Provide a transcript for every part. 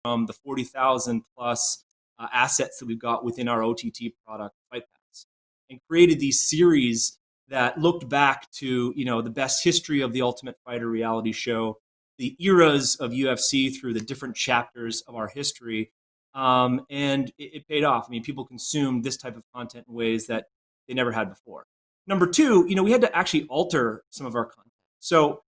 from the 40,000 plus assets that we've got within our OTT product, Fight Pass, and created these series that looked back to, the best history of the Ultimate Fighter reality show, the eras of UFC through the different chapters of our history. And it paid off. I mean, people consumed this type of content in ways that they never had before. Number two, we had to actually alter some of our content. So,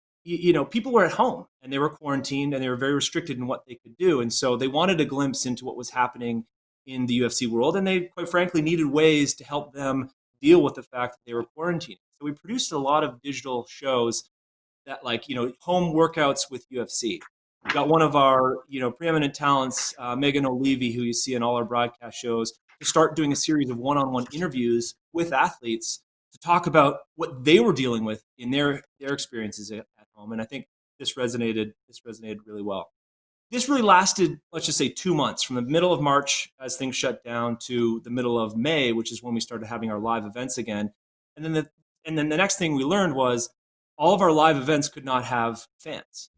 people were at home and they were quarantined and they were very restricted in what they could do. And so they wanted a glimpse into what was happening in the UFC world. And they, quite frankly, needed ways to help them deal with the fact that they were quarantined. So we produced a lot of digital shows that, like, home workouts with UFC. We got one of our, preeminent talents, Megan O'Leary, who you see in all our broadcast shows, to start doing a series of one-on-one interviews with athletes to talk about what they were dealing with in their experiences at home. And I think this resonated really well. This really lasted, let's just say, 2 months, from the middle of March as things shut down to the middle of May, which is when we started having our live events again. And then the next thing we learned was all of our live events could not have fans.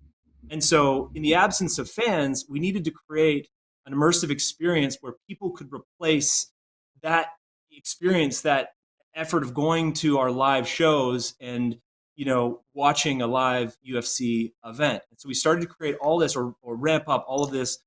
And so in the absence of fans, we needed to create an immersive experience where people could replace that experience, that effort of going to our live shows and, watching a live UFC event. And so we started to create all this or ramp up all of this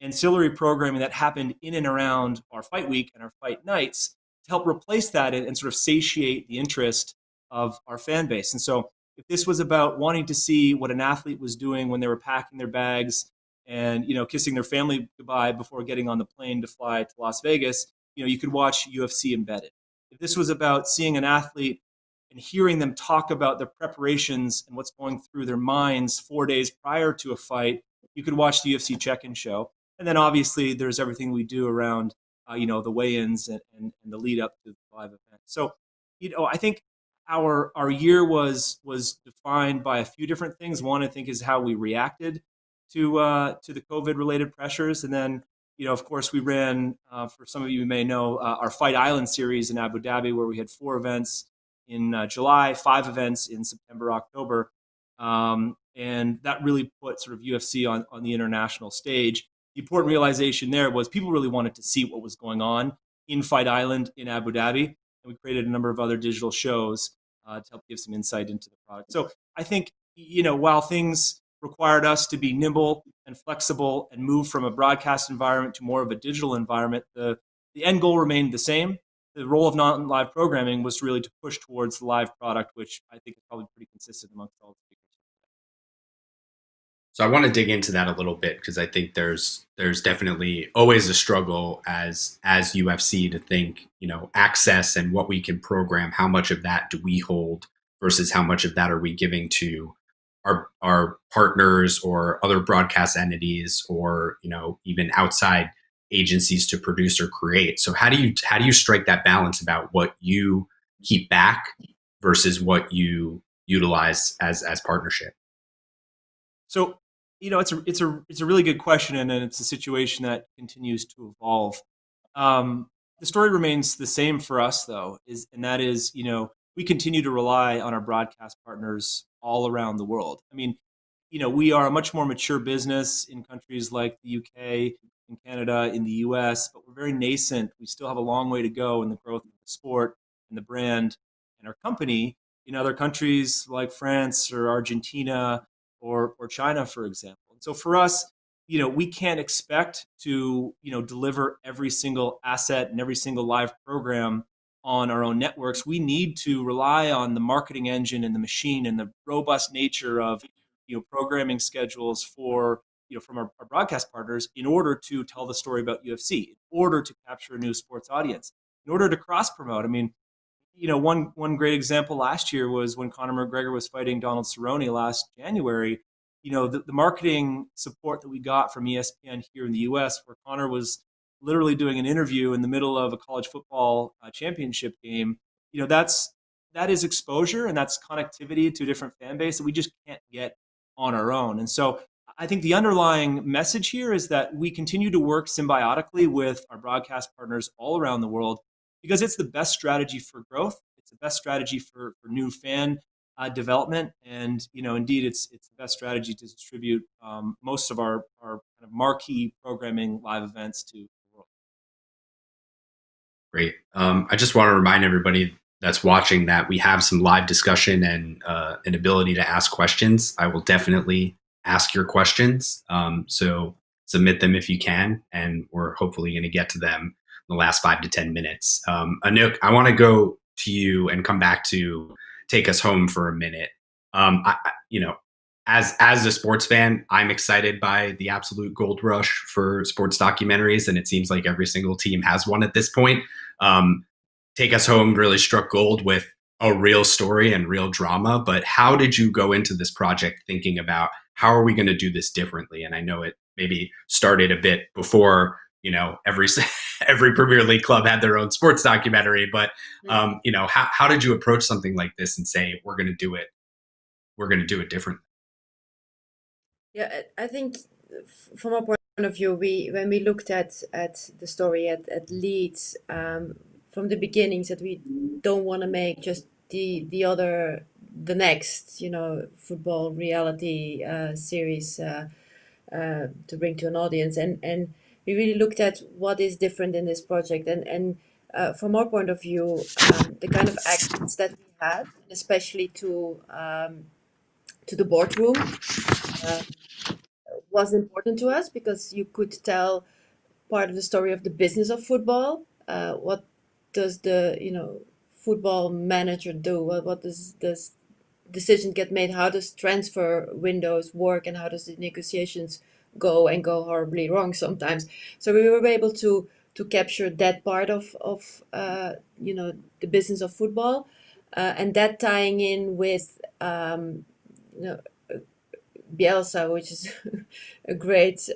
ancillary programming that happened in and around our fight week and our fight nights to help replace that and sort of satiate the interest of our fan base. And so if this was about wanting to see what an athlete was doing when they were packing their bags and, kissing their family goodbye before getting on the plane to fly to Las Vegas, you could watch UFC Embedded. If this was about seeing an athlete and hearing them talk about their preparations and what's going through their minds 4 days prior to a fight, you could watch the UFC Check-In show. And then obviously there's everything we do around, the weigh-ins and the lead up to the live event. So, I think our year was defined by a few different things. One, I think, is how we reacted to the COVID-related pressures. And then, of course, we ran, for some of you who may know, our Fight Island series in Abu Dhabi, where we had 4 events in July, 5 events in September, October. And that really put sort of UFC on the international stage. The important realization there was people really wanted to see what was going on in Fight Island in Abu Dhabi. And we created a number of other digital shows to help give some insight into the product. So I think, while things required us to be nimble and flexible and move from a broadcast environment to more of a digital environment, the end goal remained the same. The role of non-live programming was really to push towards the live product, which I think is probably pretty consistent amongst all the speakers. So I want to dig into that a little bit, because I think there's definitely always a struggle as UFC to think, access and what we can program, how much of that do we hold versus how much of that are we giving to our partners or other broadcast entities or, even outside agencies to produce or create. So how do you strike that balance about what you keep back versus what you utilize as partnership? So, it's a really good question, and it's a situation that continues to evolve. The story remains the same for us, though, and that is, we continue to rely on our broadcast partners all around the world. I mean, we are a much more mature business in countries like the UK, in Canada, in the US, but we're very nascent. We still have a long way to go in the growth of the sport and the brand and our company in other countries like France or Argentina or China, for example. And so for us, we can't expect to, deliver every single asset and every single live program on our own networks. We need to rely on the marketing engine and the machine and the robust nature of, programming schedules for, from our broadcast partners in order to tell the story about UFC, in order to capture a new sports audience, in order to cross promote. I mean, one great example last year was when Conor McGregor was fighting Donald Cerrone last January. The marketing support that we got from ESPN here in the US, where Conor was literally doing an interview in the middle of a college football championship game, that is exposure and that's connectivity to a different fan base that we just can't get on our own. And so I think the underlying message here is that we continue to work symbiotically with our broadcast partners all around the world, because it's the best strategy for growth. It's the best strategy for new fan development. And, indeed, it's the best strategy to distribute most of our kind kind of marquee programming live events to the world. Great. I just want to remind everybody that's watching that we have some live discussion and an ability to ask questions. I will definitely ask your questions. So submit them if you can, and we're hopefully going to get to them in the last 5 to 10 minutes. Anouk, I want to go to you and come back to take us home for a minute. As a sports fan, I'm excited by the absolute gold rush for sports documentaries, and it seems like every single team has one at this point. Take Us Home really struck gold with a real story and real drama. But how did you go into this project thinking about how are we going to do this differently? And I know it maybe started a bit before every every Premier League club had their own sports documentary. But how did you approach something like this and say we're going to do it? We're going to do it differently. Yeah, I think from our point of view, when we looked at the story at Leeds, from the beginnings, that we don't want to make just the next football reality series to bring to an audience, and we really looked at what is different in this project, and from our point of view, the kind of accents that we had, especially to the boardroom. Was important to us because you could tell part of the story of the business of football. What does the football manager do? What does this decision get made? How does transfer windows work, and how does the negotiations go horribly wrong sometimes? So we were able to capture that part of the business of football, and that tying in with Bielsa, which is a great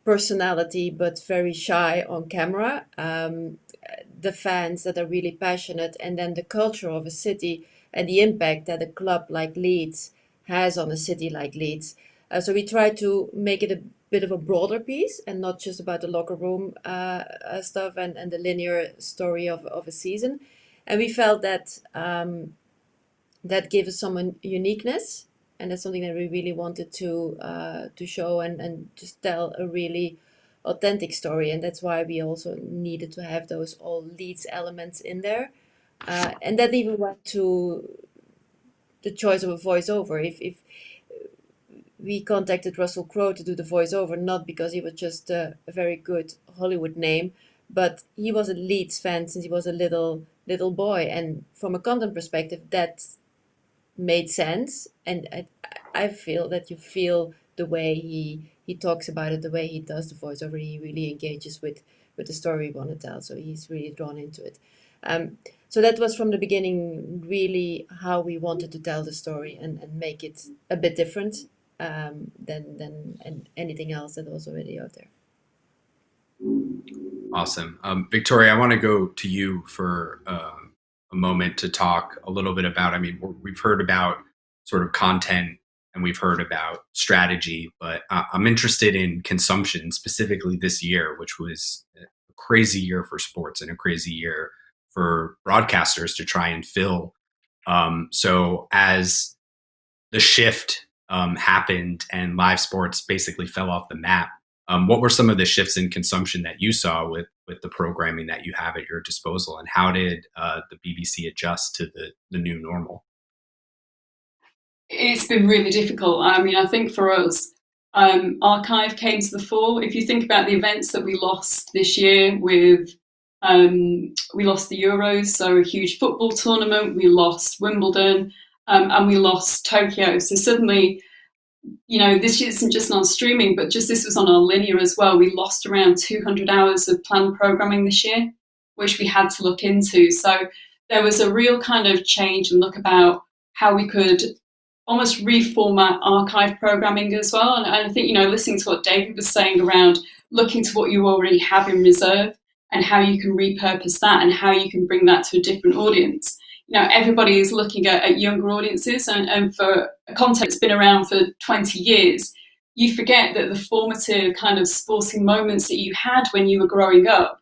personality, but very shy on camera. The fans that are really passionate, and then the culture of a city and the impact that a club like Leeds has on a city like Leeds. So we try to make it a bit of a broader piece and not just about the locker room stuff and the linear story of a season. And we felt that that gave us some uniqueness, and that's something that we really wanted to show and just tell a really authentic story. And that's why we also needed to have those all Leeds elements in there, and that even went to the choice of a voiceover. If we contacted Russell Crowe to do the voiceover, not because he was just a very good Hollywood name, but he was a Leeds fan since he was a little boy, and from a content perspective, that made sense. And I feel that you feel the way he talks about it, the way he does the voiceover, he really engages with the story we want to tell. So he's really drawn into it. So that was from the beginning really how we wanted to tell the story and make it a bit different than anything else that was already out there. Awesome. Victoria, I want to go to you for a moment to talk a little bit about, we've heard about sort of content and we've heard about strategy, but I'm interested in consumption, specifically this year, which was a crazy year for sports and a crazy year for broadcasters to try and fill. So as the shift happened and live sports basically fell off the map, what were some of the shifts in consumption that you saw with the programming that you have at your disposal, and how did the BBC adjust to the new normal? It's been really difficult. I think for us, archive came to the fore. If you think about the events that we lost this year we lost the Euros, so a huge football tournament, we lost Wimbledon, and we lost Tokyo. So suddenly, this isn't just on streaming, but just this was on our linear as well. We lost around 200 hours of planned programming this year, which we had to look into. So there was a real kind of change and look about how we could almost reformat archive programming as well. And I think, listening to what David was saying around looking to what you already have in reserve and how you can repurpose that and how you can bring that to a different audience. Everybody is looking at younger audiences, and for a content that's been around for 20 years, you forget that the formative kind of sporting moments that you had when you were growing up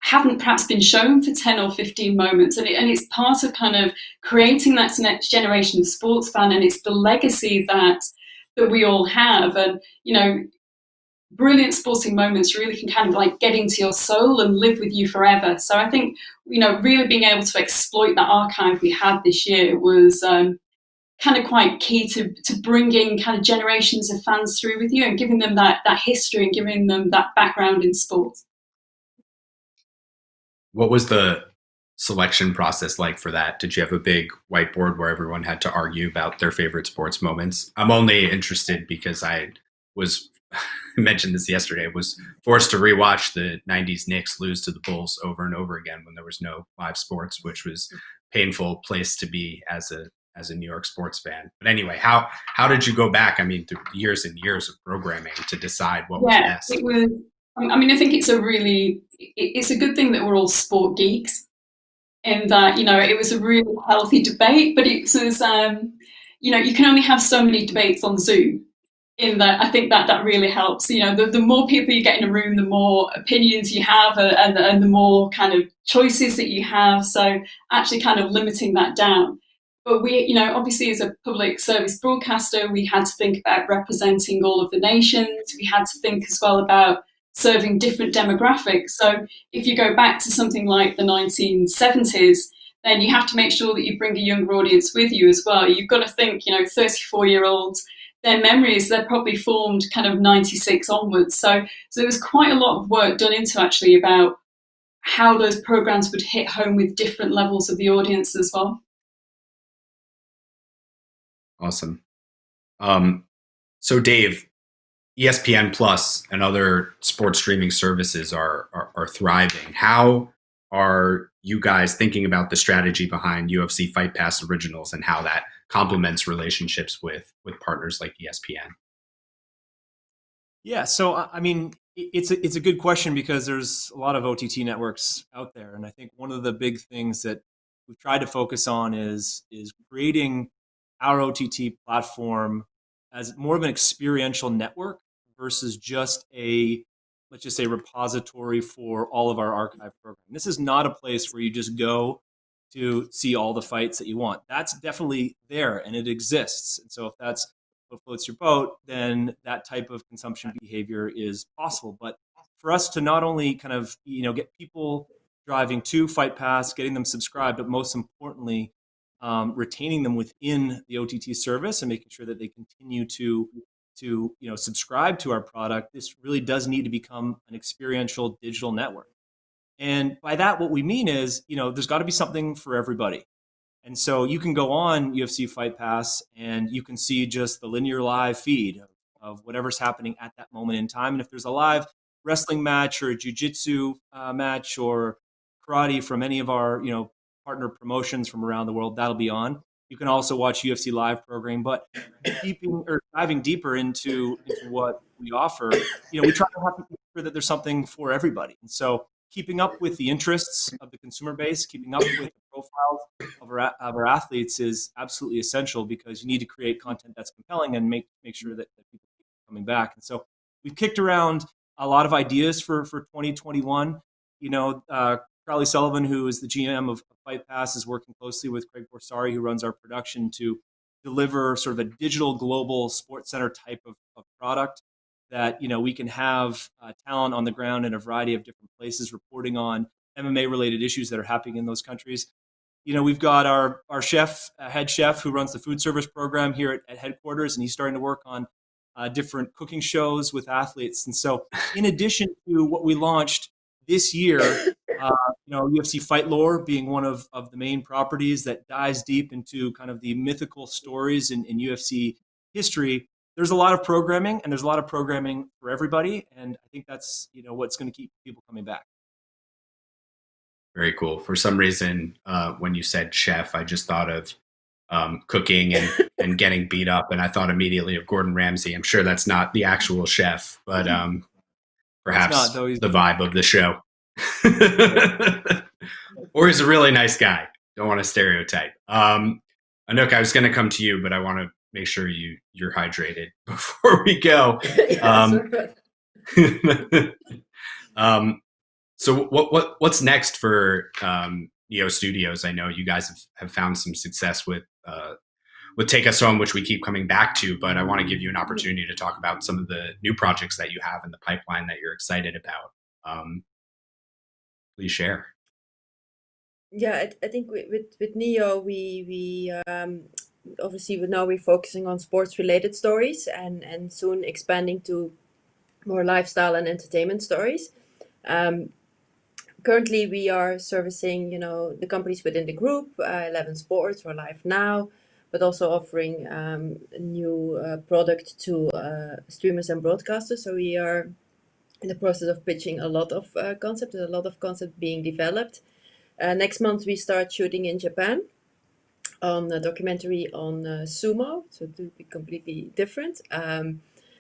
haven't perhaps been shown for 10 or 15 moments. And it's part of kind of creating that next generation of sports fan, and it's the legacy that we all have. And, brilliant sporting moments really can kind of like get into your soul and live with you forever. So I think, really being able to exploit that archive we had this year was kind of quite key to bringing kind of generations of fans through with you and giving them that history and giving them that background in sport. What was the selection process like for that? Did you have a big whiteboard where everyone had to argue about their favorite sports moments? I'm only interested because I was mentioned this yesterday, was forced to rewatch the 90s Knicks lose to the Bulls over and over again when there was no live sports, which was a painful place to be as a New York sports fan. But anyway, how did you go back? I mean, through years and years of programming to decide what was best? It was, I think it's a good thing that we're all sport geeks, in that, it was a really healthy debate, but it was, you can only have so many debates on Zoom. In that, I think that really helps. The more people you get in a room, the more opinions you have, and the more kind of choices that you have. So actually kind of limiting that down. But we, obviously as a public service broadcaster, we had to think about representing all of the nations. We had to think as well about serving different demographics. So if you go back to something like the 1970s, then you have to make sure that you bring a younger audience with you as well. You've got to think, 34-year-olds, their memories, they're probably formed kind of 96 onwards. So there was quite a lot of work done into actually about how those programs would hit home with different levels of the audience as well. Awesome. So Dave, ESPN Plus and other sports streaming services are thriving. How are you guys thinking about the strategy behind UFC Fight Pass Originals and how that complements relationships with partners like ESPN? Yeah, so I mean, it's a good question because there's a lot of OTT networks out there, and I think one of the big things that we've tried to focus on is creating our OTT platform as more of an experiential network versus just let's just say, repository for all of our archive programming. This is not a place where you just go to see all the fights that you want. That's definitely there and it exists. And so if that's what floats your boat, then that type of consumption behavior is possible. But for us to not only kind of, get people driving to Fight Pass, getting them subscribed, but most importantly, retaining them within the OTT service and making sure that they continue to subscribe to our product, this really does need to become an experiential digital network. And by that, what we mean is, there's got to be something for everybody. And so you can go on UFC Fight Pass and you can see just the linear live feed of whatever's happening at that moment in time. And if there's a live wrestling match or a jiu-jitsu match or karate from any of our, partner promotions from around the world, that'll be on. You can also watch UFC live program, but diving deeper into what we offer, we try to make sure that there's something for everybody. And so keeping up with the interests of the consumer base, keeping up with the profiles of our athletes is absolutely essential because you need to create content that's compelling and make sure that people keep coming back. And so we've kicked around a lot of ideas for 2021. Crowley Sullivan, who is the GM of Fight Pass, is working closely with Craig Borsari, who runs our production, to deliver sort of a digital global sports center type of product that, we can have talent on the ground in a variety of different places reporting on MMA related issues that are happening in those countries. We've got our head chef who runs the food service program here at headquarters, and he's starting to work on different cooking shows with athletes. And so in addition to what we launched this year, UFC Fight Lore being one of the main properties that dives deep into kind of the mythical stories in UFC history. There's a lot of programming, and there's a lot of programming for everybody. And I think that's, what's going to keep people coming back. Very cool. For some reason, when you said chef, I just thought of cooking and getting beat up. And I thought immediately of Gordon Ramsay. I'm sure that's not the actual chef, but perhaps the vibe of the show. Or he's a really nice guy. Don't want to stereotype. Anouk, I was going to come to you, but I want to make sure you're hydrated before we go. So what's next for Neo Studios? I know you guys have found some success with Take Us Home, which we keep coming back to, but I want to give you an opportunity to talk about some of the new projects that you have in the pipeline that you're excited about. Please share. Yeah, I think with Neo, we obviously now we're focusing on sports related stories and soon expanding to more lifestyle and entertainment stories. Currently, we are servicing, the companies within the group, 11 Sports or Live Now, but also offering a new product to streamers and broadcasters. So we are in the process of pitching a lot of concepts. There's a lot of concepts being developed. Next month, we start shooting in Japan on a documentary on sumo, so to be completely different.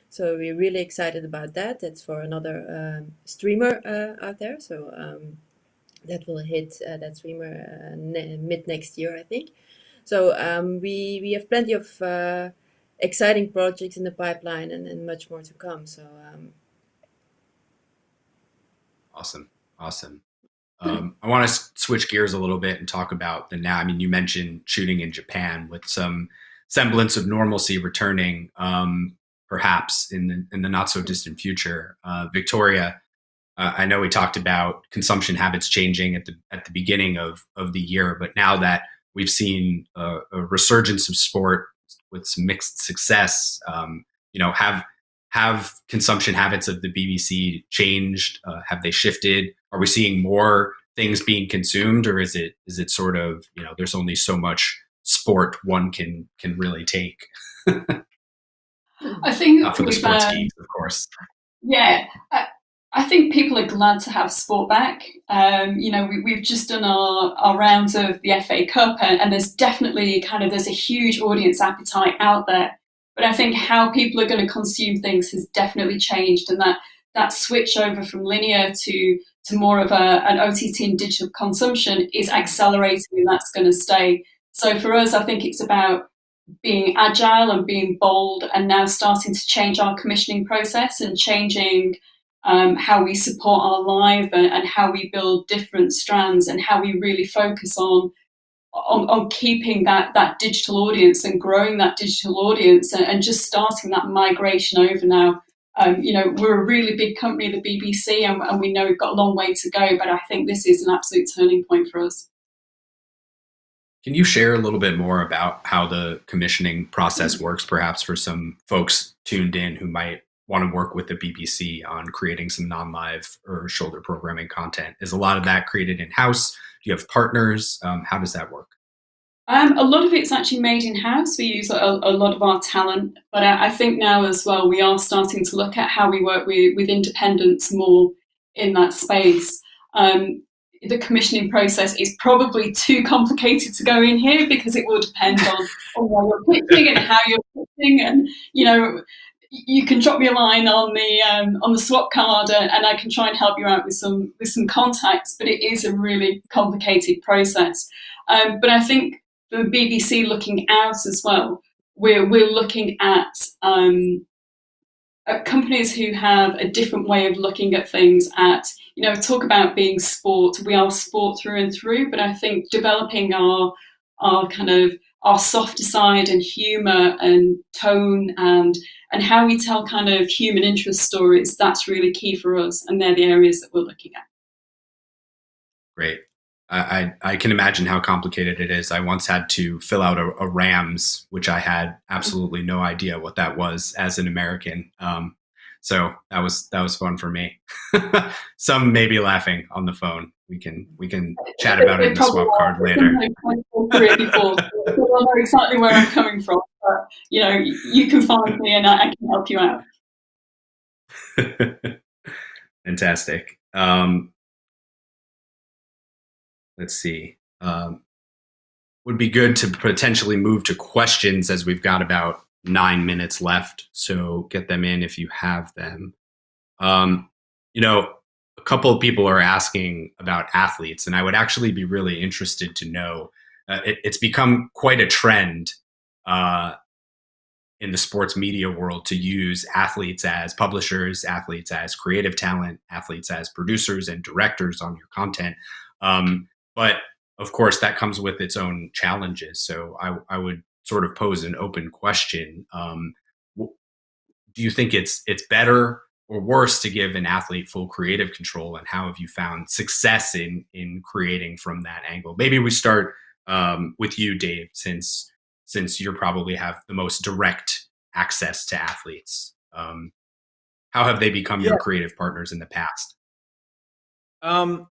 So we're really excited about that. That's for another streamer out there. So that will hit that streamer mid next year, I think. So we have plenty of exciting projects in the pipeline and much more to come. So Awesome. I want to switch gears a little bit and talk about the now. I mean, you mentioned shooting in Japan with some semblance of normalcy returning, perhaps in the not so distant future. Victoria, I know we talked about consumption habits changing at the beginning of the year, but now that we've seen a resurgence of sport with some mixed success, have consumption habits of the BBC changed? Have they shifted? Are we seeing more things being consumed, or is it sort of, there's only so much sport one can really take? I think not for the sports geeks, of course. Yeah, I think people are glad to have sport back. We've just done our rounds of the FA Cup, and there's definitely there's a huge audience appetite out there. But I think how people are going to consume things has definitely changed, and that switch over from linear to more of an OTT and digital consumption is accelerating, and that's going to stay. So for us, I think it's about being agile and being bold, and now starting to change our commissioning process and changing how we support our live and how we build different strands, and how we really focus on keeping that digital audience and growing that digital audience, and just starting that migration over now. We're a really big company, the BBC, and we know we've got a long way to go, but I think this is an absolute turning point for us. Can you share a little bit more about how the commissioning process works, perhaps for some folks tuned in who might want to work with the BBC on creating some non-live or shoulder programming content? Is a lot of that created in-house? Do you have partners? How does that work? A lot of it's actually made in-house. We use a lot of our talent, but I think now as well, we are starting to look at how we work with independents more in that space. The commissioning process is probably too complicated to go in here, because it will depend on where you're pitching and how you're pitching, and you can drop me a line on the swap card, and I can try and help you out with some contacts. But it is a really complicated process. But I think the BBC looking out as well, we're looking at companies who have a different way of looking at things. Talk about being sport. We are sport through and through, but I think developing our softer side and humour and tone and how we tell human interest stories, that's really key for us, and they're the areas that we're looking at. Great. I can imagine how complicated it is. I once had to fill out a RAMS, which I had absolutely no idea what that was as an American. So that was fun for me. Some may be laughing on the phone. We can chat about it in the swap card later. Before, so I know exactly where I'm coming from. But, you can find me, and I can help you out. Fantastic. Let's see. Would be good to potentially move to questions, as we've got about 9 minutes left. So get them in if you have them. A couple of people are asking about athletes, and I would actually be really interested to know. It's become quite a trend in the sports media world to use athletes as publishers, athletes as creative talent, athletes as producers and directors on your content. But of course, that comes with its own challenges. So I would sort of pose an open question. Do you think it's better or worse to give an athlete full creative control, and how have you found success in creating from that angle? Maybe we start with you, Dave, since you probably have the most direct access to athletes. How have they become Yeah. your creative partners in the past?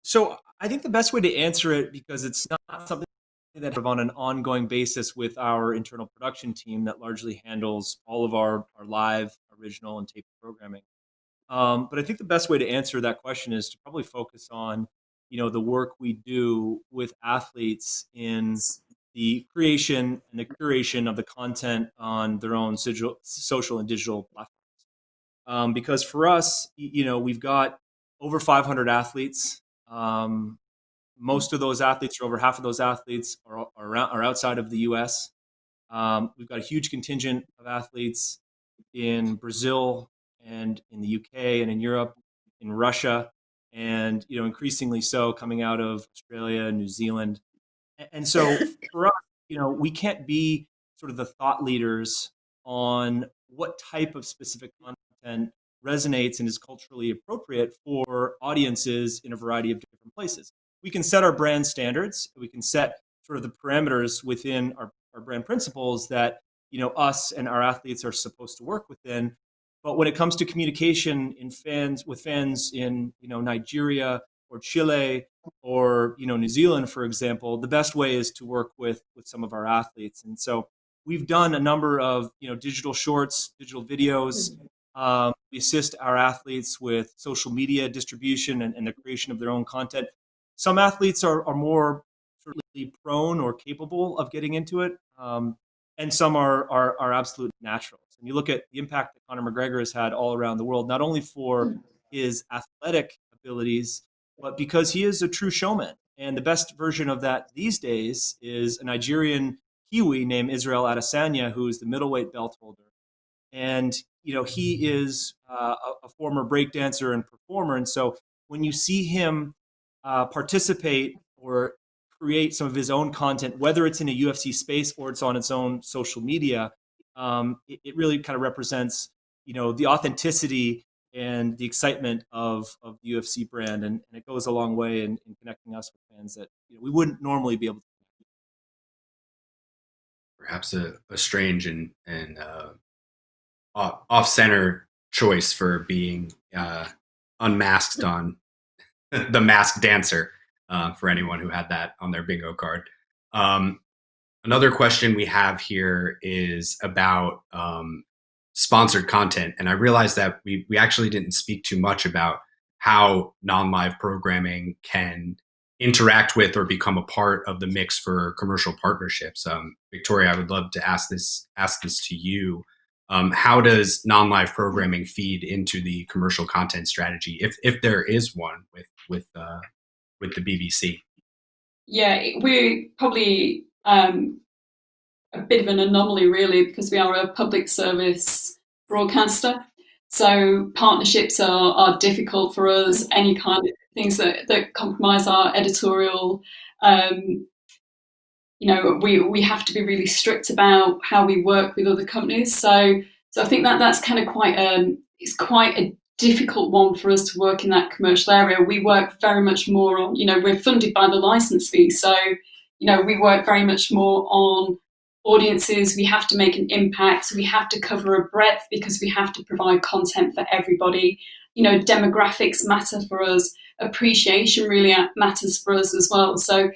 So I think the best way to answer it, because it's not something that on an ongoing basis with our internal production team that largely handles all of our live, original, and tape programming. But I think the best way to answer that question is to probably focus on, the work we do with athletes in the creation and the curation of the content on their own social and digital platforms. Because for us, we've got over 500 athletes. Most of those athletes, or over half of those athletes, are outside of the U.S. We've got a huge contingent of athletes in Brazil and in the UK and in Europe, in Russia, and increasingly so coming out of Australia and New Zealand. And so for us, we can't be sort of the thought leaders on what type of specific content resonates and is culturally appropriate for audiences in a variety of different places. We can set our brand standards. We can set sort of the parameters within our brand principles that us and our athletes are supposed to work within. But when it comes to communication with fans in Nigeria or Chile or New Zealand, for example, the best way is to work with some of our athletes. And so we've done a number of digital shorts, digital videos. We assist our athletes with social media distribution and the creation of their own content. Some athletes are more certainly prone or capable of getting into it, and some are absolute naturals. And you look at the impact that Conor McGregor has had all around the world, not only for his athletic abilities, but because he is a true showman. And the best version of that these days is a Nigerian Kiwi named Israel Adesanya, who is the middleweight belt holder. And he is a former breakdancer and performer. And so when you see him participate or create some of his own content, whether it's in a UFC space or it's on its own social media, it really kind of represents the authenticity and the excitement of the UFC brand, and it goes a long way in connecting us with fans that we wouldn't normally be able to. Perhaps a strange and off center choice for being unmasked on the Masked Dancer, for anyone who had that on their bingo card. Another question we have here is about sponsored content. And I realized that we actually didn't speak too much about how non-live programming can interact with or become a part of the mix for commercial partnerships. Victoria, I would love to ask this to you. How does non-live programming feed into the commercial content strategy, if there is one with the BBC? Yeah, we're probably a bit of an anomaly, really, because we are a public service broadcaster. So partnerships are difficult for us. Any kind of things that compromise our editorial, we have to be really strict about how we work with other companies. So I think that's kind of it's quite a difficult one for us to work in that commercial area. We work very much more on, we're funded by the license fee. So, we work very much more on audiences. We have to make an impact. We have to cover a breadth because we have to provide content for everybody. Demographics matter for us. Appreciation really matters for us as well. So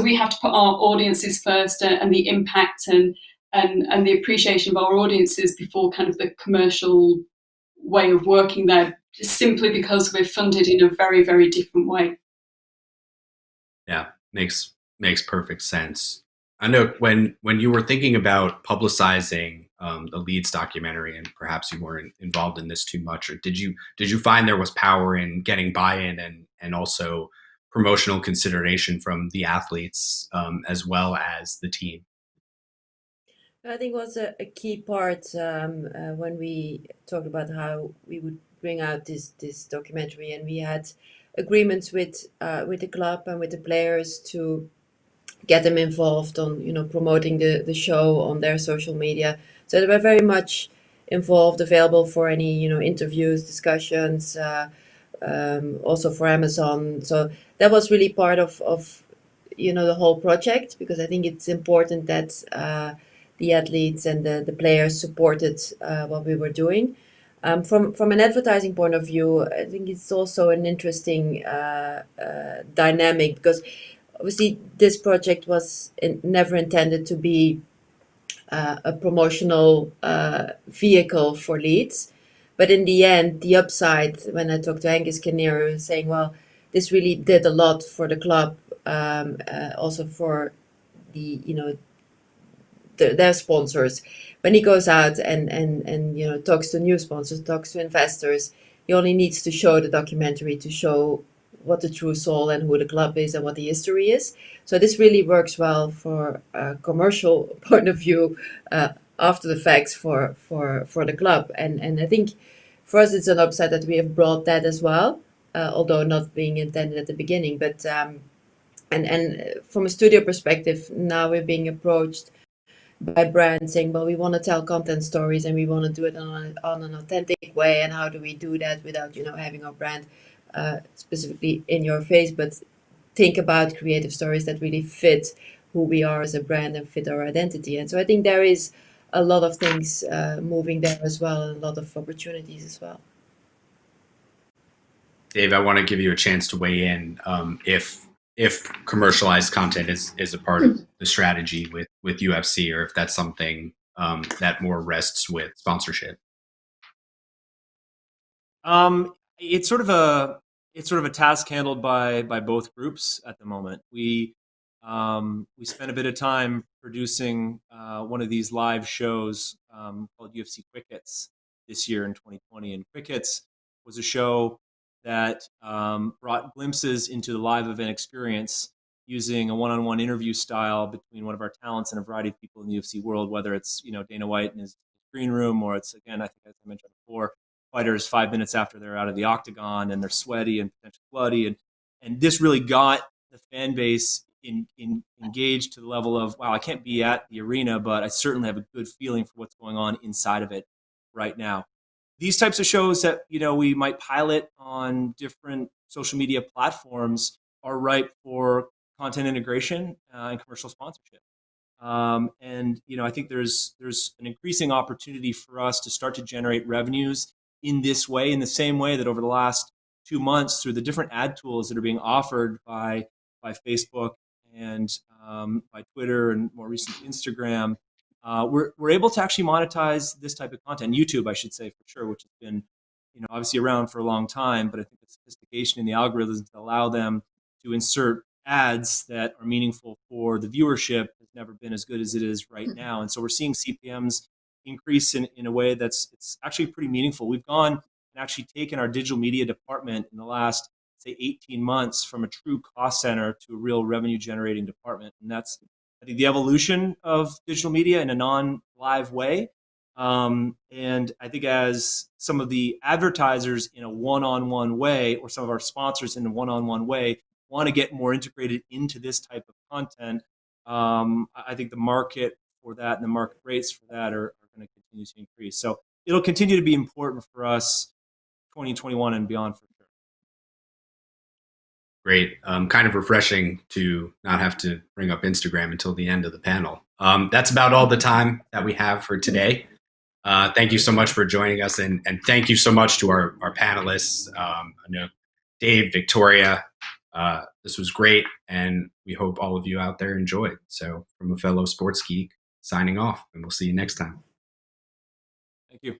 we have to put our audiences first, and the impact and the appreciation of our audiences before kind of the commercial way of working there, simply because we're funded in a very, very different way. Yeah, makes perfect sense. I know when you were thinking about publicizing the Leeds documentary, and perhaps you weren't involved in this too much, or did you find there was power in getting buy-in and also promotional consideration from the athletes as well as the team? I think was a key part when we talked about how we would bring out this documentary, and we had agreements with the club and with the players to get them involved on, promoting the show on their social media. So they were very much involved, available for any, interviews, discussions, also for Amazon. So that was really part of the whole project, because I think it's important that the athletes and the players supported what we were doing. From an advertising point of view, I think it's also an interesting dynamic, because obviously this project was never intended to be a promotional vehicle for Leeds. But in the end, the upside, when I talked to Angus Kinnear, he was saying, well, this really did a lot for the club, also for the, their sponsors. When he goes out and talks to new sponsors, talks to investors, he only needs to show the documentary to show what the true soul and who the club is and what the history is. So this really works well for a commercial point of view, after the facts for the club. And I think for us it's an upside that we have brought that as well, although not being intended at the beginning. But and from a studio perspective, now we're being approached by brands saying, well, we want to tell content stories and we want to do it on an authentic way. And how do we do that without, having our brand specifically in your face, but think about creative stories that really fit who we are as a brand and fit our identity. And so I think there is a lot of things moving there as well, and a lot of opportunities as well. Dave, I want to give you a chance to weigh in if commercialized content is a part of the strategy with UFC, or if that's something that more rests with sponsorship. It's sort of a task handled by both groups at the moment. We spent a bit of time producing one of these live shows called UFC Quick Hits this year in 2020, and Quick Hits was a show that brought glimpses into the live event experience using a one-on-one interview style between one of our talents and a variety of people in the UFC world, whether it's Dana White in his green room, or it's, again, I think as I mentioned before, fighters 5 minutes after they're out of the octagon and they're sweaty and potentially bloody, and this really got the fan base engaged to the level of, wow, I can't be at the arena, but I certainly have a good feeling for what's going on inside of it right now. These types of shows that we might pilot on different social media platforms are ripe for content integration and commercial sponsorship. And I think there's an increasing opportunity for us to start to generate revenues in this way, in the same way that over the last 2 months, through the different ad tools that are being offered by Facebook and by Twitter and more recently Instagram, we're able to actually monetize this type of content. YouTube, I should say, for sure, which has been obviously around for a long time, but I think the sophistication in the algorithms to allow them to insert ads that are meaningful for the viewership has never been as good as it is right now. And so we're seeing CPMs increase in a way it's actually pretty meaningful. We've gone and actually taken our digital media department in the last, say, 18 months from a true cost center to a real revenue generating department. And that's, I think, the evolution of digital media in a non-live way. And I think as some of the advertisers in a one-on-one way, or some of our sponsors in a one-on-one way, want to get more integrated into this type of content, I think the market for that and the market rates for that are going to continue to increase. So it'll continue to be important for us 2021 and beyond, for sure. Great. Kind of refreshing to not have to bring up Instagram until the end of the panel. That's about all the time that we have for today. Thank you so much for joining us, and thank you so much to our panelists, Anouk, Dave, Victoria. This was great, and we hope all of you out there enjoyed. So from a fellow sports geek, signing off, and we'll see you next time. Thank you.